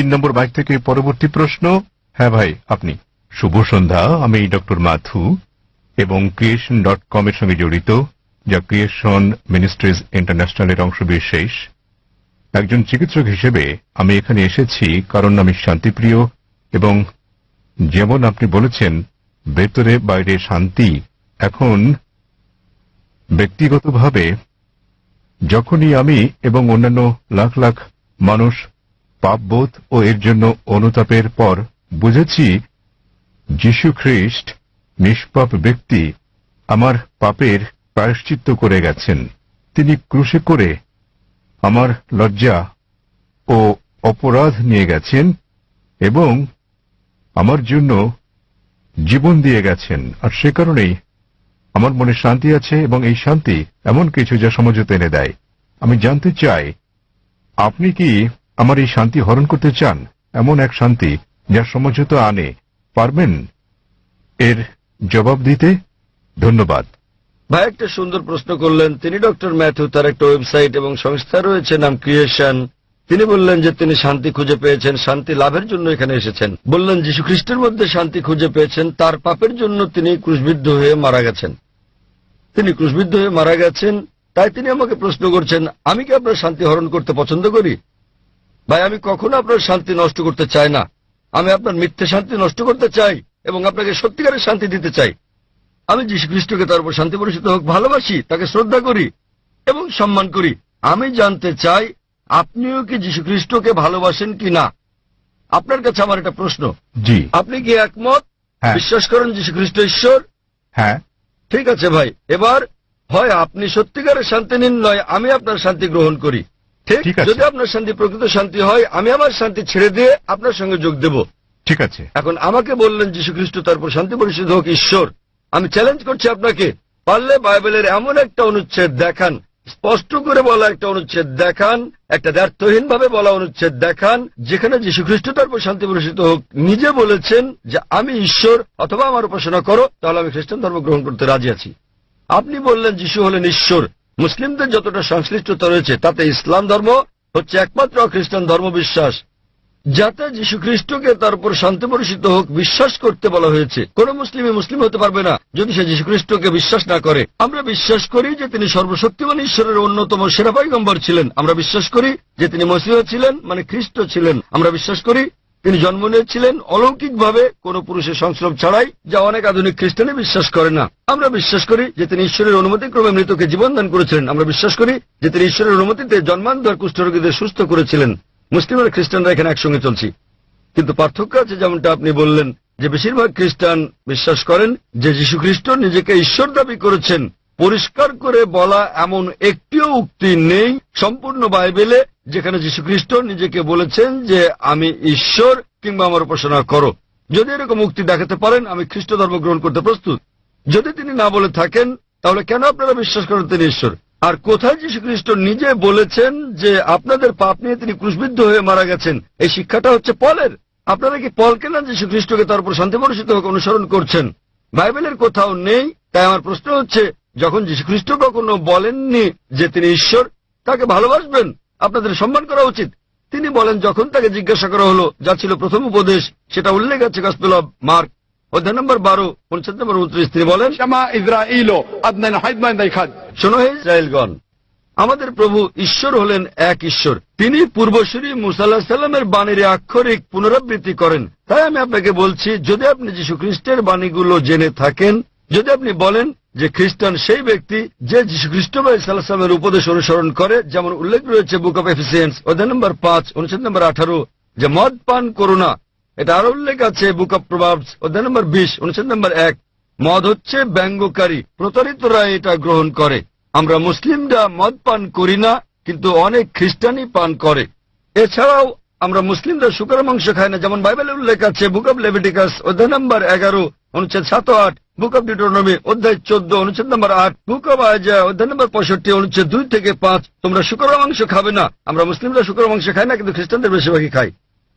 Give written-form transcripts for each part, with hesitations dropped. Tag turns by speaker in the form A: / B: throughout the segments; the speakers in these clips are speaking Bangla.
A: নম্বর বাইক থেকে পরবর্তী প্রশ্ন। হ্যাঁ ভাই, আপনি। শুভ সন্ধ্যা, আমি ডক্টর মাথু এবং creation.com এর সঙ্গে জড়িত, যা ক্রিয়েশন মিনিস্ট্রিজ ইন্টারন্যাশনালের অংশবিশেষ। একজন চিকিৎসক হিসেবে আমি এখানে এসেছি কারণ আমি শান্তিপ্রিয় এবং যেমন আপনি বলেছেন ভেতরে বাইরে শান্তি। এখন ব্যক্তিগতভাবে যখনই আমি এবং অন্যান্য লাখ লাখ মানুষ পাপবোধ ও এর জন্য অনুতাপের পর বুঝেছি যীশু খ্রিস্ট নিষ্পাপ ব্যক্তি আমার পাপের প্রায়শ্চিত্ত করে গেছেন। তিনি ক্রুশে করে আমার লজ্জা ও অপরাধ নিয়ে গেছেন এবং আমার জন্য জীবন দিয়ে গেছেন। আর সে কারণেই আমার মনে শান্তি আছে এবং এই শান্তি এমন কিছু যা সমঝোতা এনে দেয়। আমি জানতে চাই আপনি কি আমার এই শান্তি হরণ করতে চান, এমন এক শান্তি যা সমঝোতা আনে? পারবেন এর জবাব দিতে? ধন্যবাদ।
B: ভাই একটা সুন্দর প্রশ্ন করলেন। তিনি ডক্টর ম্যাথু, তার একটা ওয়েবসাইট এবং সংস্থা রয়েছে নাম ক্রিয়েশন। তিনি বললেন যে তিনি শান্তি খুঁজে পেয়েছেন, শান্তি লাভের জন্য এখানে এসেছেন। বললেন যীশু খ্রিস্টের মধ্যে শান্তি খুঁজে পেয়েছেন, তার পাপের জন্য তিনি ক্রুশবিদ্ধ হয়ে মারা গেছেন। তিনি ক্রুশবিদ্ধ হয়ে মারা গেছেন, তাই তিনি আমাকে প্রশ্ন করছেন আমি কি আপনার শান্তি হরণ করতে পছন্দ করি? ভাই আমি কখনো আপনার শান্তি নষ্ট করতে চাই না। আমি আপনার মিথ্যে শান্তি নষ্ট করতে চাই এবং আপনাকে সত্যিকারের শান্তি দিতে চাই। আমি যীশু খ্রিস্টকে তার উপর শান্তি বর্ষিত হোক ভালোবাসি, তাকে শ্রদ্ধা করি এবং সম্মান করি। আমি জানতে চাই আপনিও কি যীশু খ্রিস্টকে ভালোবাসেন কি না। আপনার কাছে আমার একটা প্রশ্ন।
A: জি।
B: আপনি কি একমত?
A: হ্যাঁ।
B: বিশ্বাস করেন যীশু খ্রিস্ট ঈশ্বর?
A: হ্যাঁ।
B: ঠিক আছে ভাই, এবার হয় আপনি সত্যিকারের শান্তি নিন, নয় আমি আপনার শান্তি গ্রহণ করি। ঠিক আছে। যদি আপনার শান্তি প্রকৃত শান্তি হয় আমি আমার শান্তি ছেড়ে দিয়ে আপনার সঙ্গে যোগ দেব।
A: ঠিক আছে।
B: এখন আমাকে বললেন যীশু খ্রিস্ট তারপর শান্তি পরিষদ হোক ঈশ্বর। আমি চ্যালেঞ্জ করছি আপনাকে, পারলে বাইবেলের এমন একটা অনুচ্ছেদ দেখান, স্পষ্ট করে বলা একটা অনুচ্ছেদ দেখান, একটা দ্ব্যর্থহীন ভাবে বলা অনুচ্ছেদ দেখান, যেখানে যীশু খ্রিস্ট তারপর শান্তি পরিষদ হোক নিজে বলেছেন যে আমি ঈশ্বর অথবা আমার উপাসনা করো, তাহলে আমি খ্রিস্টান ধর্ম গ্রহণ করতে রাজি আছি। আপনি বললেন যীশু হলেন ঈশ্বর। মুসলিমদের যতটা সংশ্লিষ্টতা রয়েছে তাতে ইসলাম ধর্ম হচ্ছে একমাত্র খ্রিস্টান ধর্ম বিশ্বাস যাতে যীশু খ্রিস্টকে তার উপর শান্তি বর্ষিত হোক বিশ্বাস করতে বলা হয়েছে। কোন মুসলিমই মুসলিম হতে পারবে না যদি সে যীশু খ্রিস্টকে বিশ্বাস না করে। আমরা বিশ্বাস করি যে তিনি সর্বশক্তিমান ঈশ্বরের অন্যতম সেরা পয়গম্বর ছিলেন। আমরা বিশ্বাস করি যে তিনি মসিহ ছিলেন, মানে খ্রিস্ট ছিলেন। আমরা বিশ্বাস করি তিনি জন্ম নিয়েছিলেন অলৌকিকভাবে, কোন পুরুষের সংস্রব ছাড়াই, যা অনেক আধুনিক খ্রিস্টানই বিশ্বাস করে না। আমরা বিশ্বাস করি যে তিনি ঈশ্বরের অনুমতিক্রমে মৃতকে জীবন দান করেছিলেন। আমরা বিশ্বাস করি যে তিনি ঈশ্বরের অনুমতিতে জন্মান্তর কুষ্ঠরোগীদের সুস্থ করেছিলেন। মুসলিম আর খ্রিস্টানরা এখানে একসঙ্গে চলছি, কিন্তু পার্থক্য আছে। যেমনটা আপনি বললেন যে বেশিরভাগ খ্রিস্টান বিশ্বাস করেন যে যীশু খ্রিস্ট নিজেকে ঈশ্বর দাবি করেছেন। পরিষ্কার করে বলা এমন একটিও উক্তি নেই সম্পূর্ণ বাইবেলে যেখানে যীশু খ্রিস্ট নিজেকে বলেছেন যে আমি ঈশ্বর কিংবা আমার উপাসনা করো। যদি এরকম উক্তি দেখাতে পারেন আমি খ্রিস্ট ধর্ম গ্রহণ করতে প্রস্তুত। যদি তিনি না বলে থাকেন তাহলে কেন আপনারা বিশ্বাস করেন তিনি ঈশ্বর? আর কোথায় যীশু খ্রিস্ট নিজে বলেছেন যে আপনাদের পাপ নিয়ে তিনি ক্রুশবিদ্ধ হয়ে মারা গেছেন? এই শিক্ষাটা হচ্ছে পলের। আপনারা কি পলকে না যীশু খ্রিস্টকে তার উপর শান্তি বর্ষিত হোক অনুসরণ করছেন? বাইবেলের কোথাও নেই। তাই আমার প্রশ্ন হচ্ছে, যখন যীশু খ্রিস্ট কখনো বলেননি যে তিনি ঈশ্বর, তাকে ভালোবাসবেন, আপনাদের সম্মান করা উচিত। তিনি বলেন যখন তাকে জিজ্ঞাসা করা হলো, যা ছিল প্রথম উপদেশ, সেটা উল্লেখ আছে গসপেল অব মার্ক অধ্যায় নম্বর 12 অনুচ্ছেদ নম্বর 29। তিনি বলেন, শোনো হে ইসরায়েলগণ, আমাদের প্রভু ঈশ্বর হলেন এক ঈশ্বর। তিনি পূর্বসূরি মুসা আলাইহিস সালামের বাণীর আক্ষরিক পুনরাবৃত্তি করেন। তাই আমি আপনাকে বলছি, যদি আপনি যীশু খ্রিস্টের বাণীগুলো জেনে থাকেন, যদি আপনি বলেন যে খ্রিস্টান সেই ব্যক্তি যে যীশু খ্রিস্ট বা ঈসা আলাইহিস সালামের উপদেশ অনুসরণ করে, যেমন উল্লেখ রয়েছে বুক অব এফিসিয়েন্স অধ্যায় নম্বর 5 অনুচ্ছেদ নম্বর 18, যে মদ পান করো না। এটা আরো উল্লেখ আছে বুক অব প্রভাবস অধ্যায় নম্বর 20 অনুচ্ছেদ নম্বর 1। মদ হচ্ছে ব্যঙ্গকারী, প্রতারিতরা এটা গ্রহণ করে। আমরা মুসলিমরা মদ পান করি না, কিন্তু অনেক খ্রিস্টানই পান করে। এছাড়াও আমরা মুসলিমরা শুকর মাংস খাই না, যেমন বাইবেলে উল্লেখ আছে বুক অব লেভিটিকাস অধ্যায় নম্বর 11 অনুচ্ছেদ 7 ও 8, বুক অব ডিউটেরোনমি অধ্যায় 14 অনুচ্ছেদ নম্বর 8, বুক অব আইজায়া অধ্যায় নম্বর 65 অনুচ্ছেদ 2 থেকে 5। তোমরা শুকর মাংস খাবে না। আমরা মুসলিমরা শুকর মাংস খাই না, কিন্তু খ্রিস্টানদের বেশিরভাগই খায়।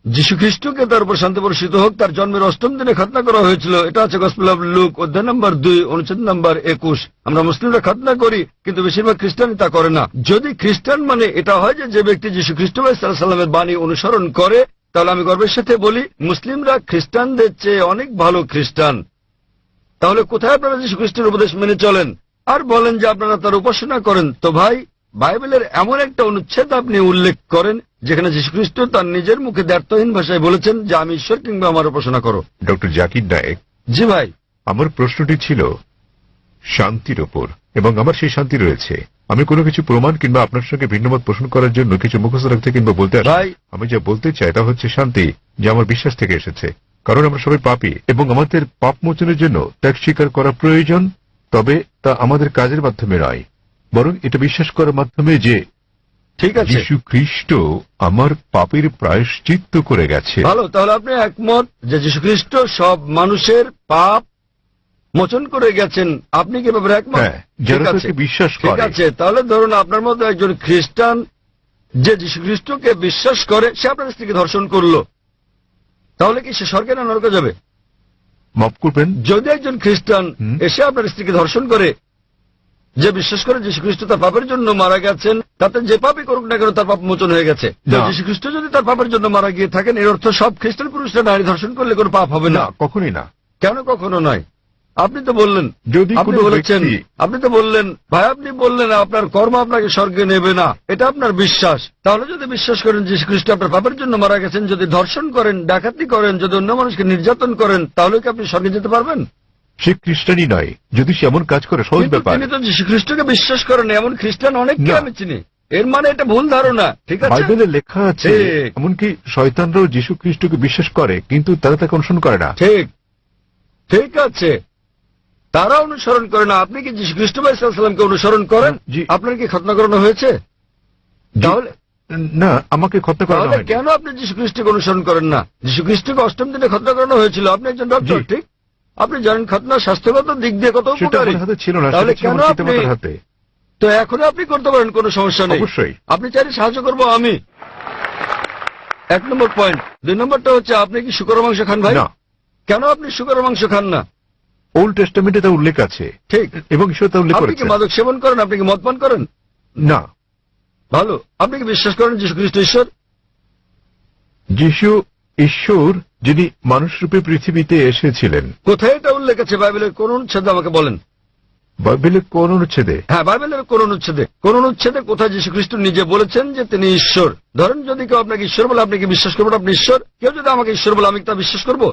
B: যীশু খ্রিস্টকে তার উপর শান্তি বর্ষিত হোক তার জন্মের 8ম দিনে খতনা করা হয়েছিল। এটা আছে গসপেল অব লুক অধ্যায় নম্বর 2 অনুচ্ছেদ নম্বর 21। আমরা মুসলিমরা খতনা করি, কিন্তু বেশিরভাগ খ্রিস্টানই তা করে না। যদি খ্রিস্টান মানে এটা হয় যে ব্যক্তি যীশু খ্রিস্ট সাল্লাল্লাহু আলাইহি ওয়াসাল্লামের বাণী অনুসরণ করে, তাহলে আমি গর্বের সাথে বলি মুসলিমরা খ্রিস্টানদের চেয়ে অনেক ভালো খ্রিস্টান। তাহলে কোথায় আপনারা যীশু খ্রিস্টের উপদেশ মেনে চলেন আর বলেন যে আপনারা তার উপাসনা করেন? তো ভাই, বাইবেলের এমন একটা অনুচ্ছেদ আপনি উল্লেখ করেন যেখানে যীশু খ্রিস্ট তার নিজের মুখে দ্ব্যর্থহীন ভাষায় বলেছেন যে আমি ঈশ্বর কিংবা আমার উপাসনা করো।
A: ডক্টর জাকির নায়েক,
B: জি ভাই।
A: আমার প্রশ্নটি ছিল শান্তির উপর, এবং আমার সেই শান্তি রয়েছে। আমি কোনো কিছু প্রমাণ কিংবা আপনার সঙ্গে ভিন্নমত পোষণ করার জন্য কিছু মুখস্থ রাখতে কিংবা বলতে আসি।
B: ভাই,
A: আমি যা বলতে চাই তা হচ্ছে শান্তি, যা আমার বিশ্বাস থেকে এসেছে। কারণ আমরা সবাই পাপী এবং আমাদের পাপ মোচনের জন্য ত্যাগ স্বীকার করা প্রয়োজন। তবে তা আমাদের কাজের মাধ্যমে নয়, বরং এটা বিশ্বাস করার মাধ্যমে যে
B: ঠিক আছে,
A: যীশু খ্রিস্ট আমার পাপের প্রায়শ্চিত্ত করে গেছে।
B: ভালো। তাহলে আপনি একমত যে যীশু খ্রিস্ট সব মানুষের পাপ মোচন করে গেছেন। আপনি কি ব্যাপারে একমত?
A: হ্যাঁ, যারা তাকে বিশ্বাস
B: ঠিক
A: করে।
B: আছে, তাহলে ধরুন আপনার মতো একজন খ্রিস্টান যে যীশু খ্রিস্টকে বিশ্বাস করে, সে আপনার স্ত্রীকে ধর্ষণ করলো, তাহলে কি সে স্বর্গে না নরকে যাবে?
A: মাফ করবেন,
B: যদি একজন খ্রিস্টান এসে আপনার স্ত্রীকে ধর্ষণ করে, যে বিশ্বাস করে যীশু খ্রিস্ট তার পাপের জন্য মারা গেছেন, তাতে যে পাপই করুক না কেন তার পাপ মোচন হয়ে গেছে। যীশু খ্রিস্ট যদি তার পাপের জন্য মারা গিয়ে থাকেন, এর অর্থ সব খ্রিস্টান পুরুষরা নারী ধর্ষণ করলে কোনো পাপ হবে না?
A: কখনই না।
B: কেন কখনো নয়? আপনি তো বললেন,
A: যদি
B: আপনি বলেছেন, আপনি তো বললেন ভাই, আপনি বললেন আপনার কর্ম আপনাকে স্বর্গে নেবে না, এটা আপনার বিশ্বাস। তাহলে যদি বিশ্বাস করেন যীশু খ্রিস্ট আপনার পাপের জন্য মারা গেছেন, যদি ধর্ষণ করেন, ডাকাতি করেন, যদি অন্য মানুষকে নির্যাতন করেন, তাহলে কি আপনি স্বর্গে যেতে পারবেন?
A: সে খ্রিস্টানই নয় যদি সে এমন কাজ করে, সহজ ব্যাপার।
B: তিনি তো যীশু খ্রিস্টকে বিশ্বাস করেন, এমন খ্রিস্টান অনেককে আমি চিনি। এর মানে এটা ভুল ধারণা, ঠিক আছে?
A: বাইবেলে লেখা আছে এমনকি শয়তানরাও যীশু খ্রিস্টকে বিশ্বাস করে, কিন্তু তারা তাকে অনুসরণ করে না।
B: ঠিক, ঠিক আছে, তারা অনুসরণ করে না। আপনি কি যীশু খ্রিস্ট সাল্লামকে অনুসরণ করেন? আপনার কি খতনা করানো হয়েছে? তাহলে
A: না, আমাকে খতনা করানো হয়নি।
B: কেন আপনি যীশু খ্রিস্টকে অনুসরণ করেন না? যীশু খ্রিস্টকে অষ্টম দিনে খতনা করানো হয়েছিল। আপনি একজন ডক্টর, ঠিক? আপনি জানেন খতনা স্বাস্থ্যগত দিক দিয়ে কত উপকারী। তাহলে কেন আপনি, তো এখন আপনি করতে পারেন, কোনো সমস্যা নেই।
A: অবশ্যই
B: আপনি চাইলে সাহায্য করবো আমি। 1 নম্বর পয়েন্ট। 2 নম্বরটা হচ্ছে, আপনি কি শূকরের মাংস খান ভাই?
A: না।
B: কেন আপনি শূকরের মাংস খান না?
A: ওল্ড টেস্টামেন্টে তা উল্লেখ আছে, ঠিক, এবং ঈশ্বর তা উল্লেখ করেছেন।
B: আপনি কি মাদক সেবন করেন? আপনি কি মদ পান করেন?
A: না।
B: ভালো। আপনি কি বিশ্বাস করেন যীশু খ্রিস্ট ঈশ্বর?
A: যীশু ঈশ্বর, যিনি মানুষ রূপে পৃথিবীতে এসেছিলেন।
B: কোথায় এটা উল্লেখ আছে বাইবেলের কোন অনুচ্ছেদে আমাকে বলেন?
A: বাইবেলের কোন অনুচ্ছেদে?
B: হ্যাঁ, বাইবেলের কোন অনুচ্ছেদে? কোন অনুচ্ছেদে কোথায় যীশু খ্রিস্ট নিজে বলেছেন যে তিনি ঈশ্বর? ধরেন যদি কেউ আপনাকে ঈশ্বর বলে, আপনি কি বিশ্বাস করবেন আপনি ঈশ্বর? কেউ যদি আমাকে ঈশ্বর বলে, আমি তা বিশ্বাস করব?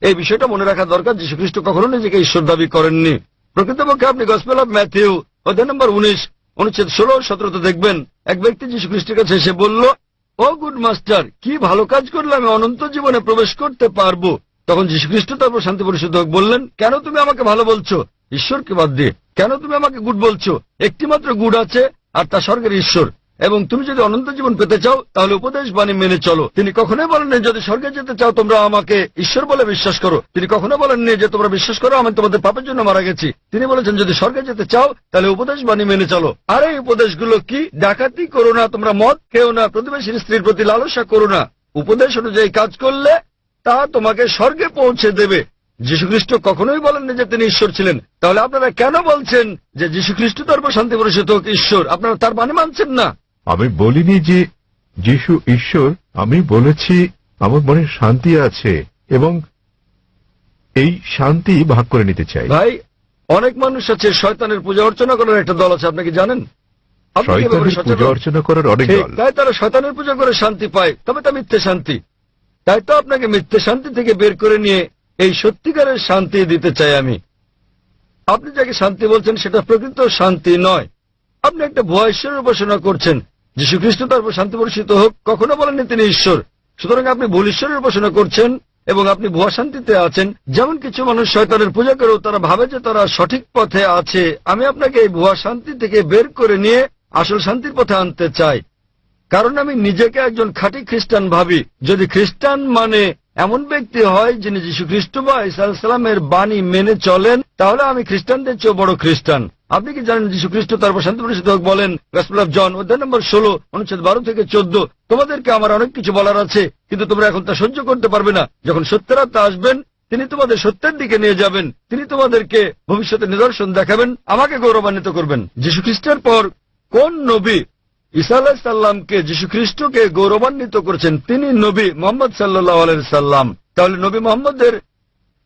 B: এই বিষয়টা মনে রাখা দরকার। যীশু খ্রিস্ট কখনো নিজেকে ঈশ্বর দাবি করেননি। প্রকৃতপক্ষে আপনি গসপেল অফ ম্যাথিউ অধ্যায় নম্বর 19 অনুচ্ছেদ 16-17 দেখবেন, এক ব্যক্তি যীশু খ্রিস্টের কাছে এসে বলল, ও গুড মাস্টার, কি ভালো কাজ করলে আমি অনন্ত জীবনে প্রবেশ করতে পারবো? তখন যীশু খ্রিস্ট তারপর শান্তি পরিশুদ্ধ হোক বললেন, কেন তুমি আমাকে ভালো বলছো ঈশ্বরকে বাদ দিয়ে? কেন তুমি আমাকে গুড বলছো? একটি মাত্র গুড আছে, আর তা স্বর্গের ঈশ্বর। এবং তুমি যদি অনন্ত জীবন পেতে চাও, তাহলে উপদেশ বাণী মেনে চলো। তিনি কখনোই বলেননি যদি স্বর্গে যেতে চাও তোমরা আমাকে ঈশ্বর বলে বিশ্বাস করো। তিনি কখনো বলেননি যে তোমরা বিশ্বাস করো আমি তোমাদের পাপের জন্য মারা গেছি। তিনি বলেছেন যদি স্বর্গে যেতে চাও তাহলে উপদেশ বাণী মেনে চলো। আর এই উপদেশগুলো কি? ডাকাতি করো না, তোমরা মদ খেও না, প্রতিবেশীর স্ত্রীর প্রতি লালসা করো না। উপদেশ অনুযায়ী কাজ করলে তা তোমাকে স্বর্গে পৌঁছে দেবে। যীশু খ্রিস্ট কখনোই বলেননি যে তিনি ঈশ্বর ছিলেন। তাহলে আপনারা কেন বলছেন যে যীশু খ্রিস্ট তারপর শান্তি পরিষদ হোক ঈশ্বর? আপনারা তার বাণী মানছেন না।
A: আমি বলিনি যে যীশু ঈশ্বর, আমি বলেছি আমার মনে শান্তি আছে এবং এই শান্তি ভাগ করে নিতে চাই।
B: ভাই, অনেক মানুষ আছে শয়তানের পূজা অর্চনা করার একটা দল আছে, আপনি কি জানেন?
A: শয়তানের পূজা অর্চনা করার অনেক দল,
B: তাই তারা শয়তানের পূজা করে শান্তি পায়, তবে তা মিথ্যে শান্তি। তাই তো আপনাকে মিথ্যে শান্তি থেকে বের করে নিয়ে এই সত্যিকারের শান্তি দিতে চাই আমি। আপনি যাকে শান্তি বলছেন সেটা প্রকৃত শান্তি নয়। আপনি একটা ভুয়া ঈশ্বরের উপাসনা করছেন। যীশু খ্রিস্ট তারপর শান্তি বর্ষিত হোক কখনো বলেননি তিনি ঈশ্বর। সুতরাং আপনি ভুল ঈশ্বরের উপাসনা করছেন এবং আপনি ভুয়া শান্তিতে আছেন। যেমন কিছু মানুষ শয়তানের পূজা করেও তারা ভাবে যে তারা সঠিক পথে আছে। আমি আপনাকে এই ভুয়া শান্তি থেকে বের করে নিয়ে আসল শান্তির পথে আনতে চাই, কারণ আমি নিজেকে একজন খাঁটি খ্রিস্টান ভাবি। যদি খ্রিস্টান মানে এমন ব্যক্তি হয় যিনি যীশু খ্রিস্ট বা ঈসা আলাইহিস সালামের বাণী মেনে চলেন, তাহলে আমি খ্রিস্টানদের চেয়ে বড় খ্রিস্টান। আপনি কি জানেন যীশু খ্রিস্ট তারপর শান্তি পরিষদ হোক বলেন গসপেল অফ জন অধ্যায় নম্বর 16 অনুচ্ছেদ 12 থেকে 14, তোমাদেরকে আমার অনেক কিছু বলার আছে, কিন্তু তোমরা এখন তা সহ্য করতে পারবে না। যখন সত্যের আত্মা আসবেন তিনি তোমাদের সত্যের দিকে নিয়ে যাবেন। তিনি তোমাদেরকে ভবিষ্যতে নিদর্শন দেখাবেন, আমাকে গৌরবান্বিত করবেন। যীশু খ্রিস্টের পর কোন নবী ঈসা আলাইহিস সালামকে, যীশু খ্রিস্টকে গৌরবান্বিত করেছেন। তিনি নবী মুহাম্মদ সাল্লাল্লাহু আলাইহি সাল্লাম। তাহলে নবী মুহাম্মদের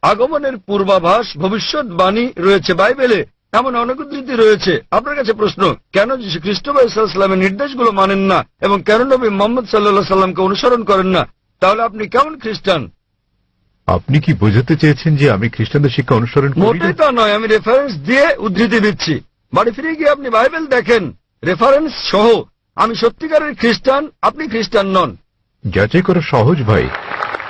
B: আগমনের পূর্বাভাস, ভবিষ্যৎবাণী রয়েছে বাইবেলে। এমন অনেক উদ্ধৃতি রয়েছে। আপনার কাছে প্রশ্ন, কেন যীশু খ্রিস্ট বা ঈসা আলাইহিস সালামের নির্দেশগুলো মানেন না এবং কেন নবী মুহাম্মদ সাল্লাল্লাহু সাল্লামকে অনুসরণ করেন না? তাহলে আপনি কেমন খ্রিস্টান?
A: আপনি কি বোঝাতে চেয়েছেন যে আমি খ্রিস্টানদের শিক্ষা অনুসরণ করি না?
B: মোটেই তা নয়, আমি রেফারেন্স দিয়ে উদ্ধৃতি দিচ্ছি। বাড়ি ফিরে গিয়ে আপনি বাইবেল দেখেন রেফারেন্স সহ। আমি সত্যিকারের খ্রিস্টান, আপনি খ্রিস্টান নন।
A: যাচাই করা সহজ ভাই।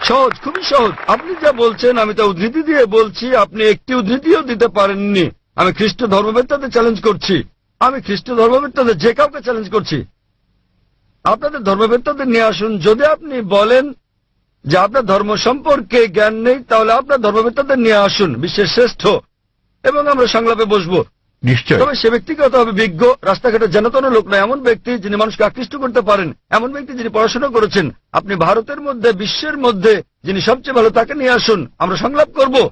B: সহজ, খুবই সহজ। আপনি যা বলছেন আমি তা উদ্ধৃতি দিয়ে বলছি, আপনি একটি উদ্ধৃতিও দিতে পারেননি। আমি খ্রিস্ট ধর্মবেত্তাদের চ্যালেঞ্জ করছি, আমি খ্রিস্ট ধর্মবেত্তাদের যে কাউকে চ্যালেঞ্জ করছি। আপনাদের ধর্মবেত্তাদের নিয়ে আসুন। যদি আপনি বলেন যে আপনার ধর্ম সম্পর্কে জ্ঞান নেই, তাহলে আপনার ধর্মবেত্তাদের নিয়ে আসুন, বিশ্বের শ্রেষ্ঠ, এবং আমরা সংলাপে বসবো।
A: নিশ্চয়।
B: তবে সে ব্যক্তিকে হতে হবে বিজ্ঞ, রাস্তাঘাটে জানাতন লোক নয়, এমন ব্যক্তি যিনি মানুষকে আকৃষ্ট করতে পারেন, এমন ব্যক্তি যিনি পড়াশোনা করেছেন। আপনি ভারতের মধ্যে, বিশ্বের মধ্যে যিনি সবচেয়ে ভালো, তাকে নিয়ে আসুন, আমরা সংলাপ করব।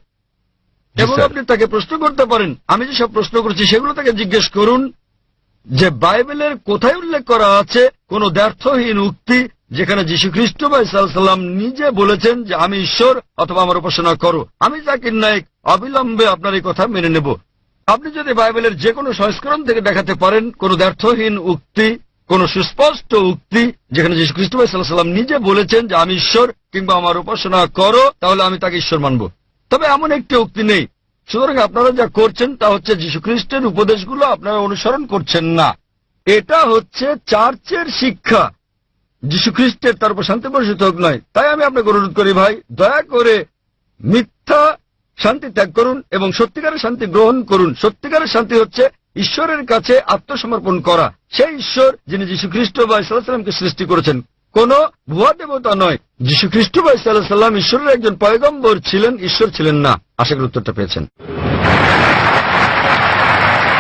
B: এবং
A: স্যার।
B: আপনি তাকে প্রশ্ন করতে পারেন। আমি যেসব প্রশ্ন করছি সেগুলো তাকে জিজ্ঞেস করুন যে বাইবেলের কোথায় উল্লেখ করা আছে কোন দ্ব্যর্থহীন উক্তি যেখানে যীশু খ্রিস্ট বা ঈসা আলাইহিস সালাম নিজে বলেছেন যে আমি ঈশ্বর অথবা আমার উপাসনা করো। আমি জাকির নায়েক অবিলম্বে আপনার এই কথা মেনে নেব। আপনি যদি বাইবেলের যে কোনো সংস্করণ থেকে দেখাতে পারেন কোন দ্ব্যর্থহীন উক্তি, কোন সুস্পষ্ট উক্তি যেখানে যীশু খ্রিস্ট বা ঈসা আলাইহিস সালাম নিজে বলেছেন যে আমি ঈশ্বর কিংবা আমার উপাসনা করো, তাহলে আমি তাকে ঈশ্বর মানব। তবে এমন একটি উক্তি নেই। সুতরাং আপনারা যা করছেন তা হচ্ছে যীশু খ্রিস্টের উপদেশগুলো আপনারা অনুসরণ করছেন না। এটা হচ্ছে চার্চের শিক্ষা, যীশু খ্রিস্টের, তার উপর শান্তি বর্ষিত হোক নয়। তাই আমি আপনাকে অনুরোধ করি ভাই, দয়া করে মিথ্যা শান্তি ত্যাগ করুন এবং সত্যিকারের শান্তি গ্রহণ করুন। সত্যিকারের শান্তি হচ্ছে ঈশ্বরের কাছে আত্মসমর্পণ করা। সেই ঈশ্বর যিনি যীশু খ্রিস্ট বা ঈসা আলাইহিস সালামকে সৃষ্টি করেছেন, কোন ভুয়া দেবতা নয়। যীশু খ্রিস্ট বা ঈসা আলাইহিস সালাম ঈশ্বরের একজন পয়গম্বর ছিলেন, ঈশ্বর ছিলেন না। আশা করি উত্তরটা পেয়েছেন।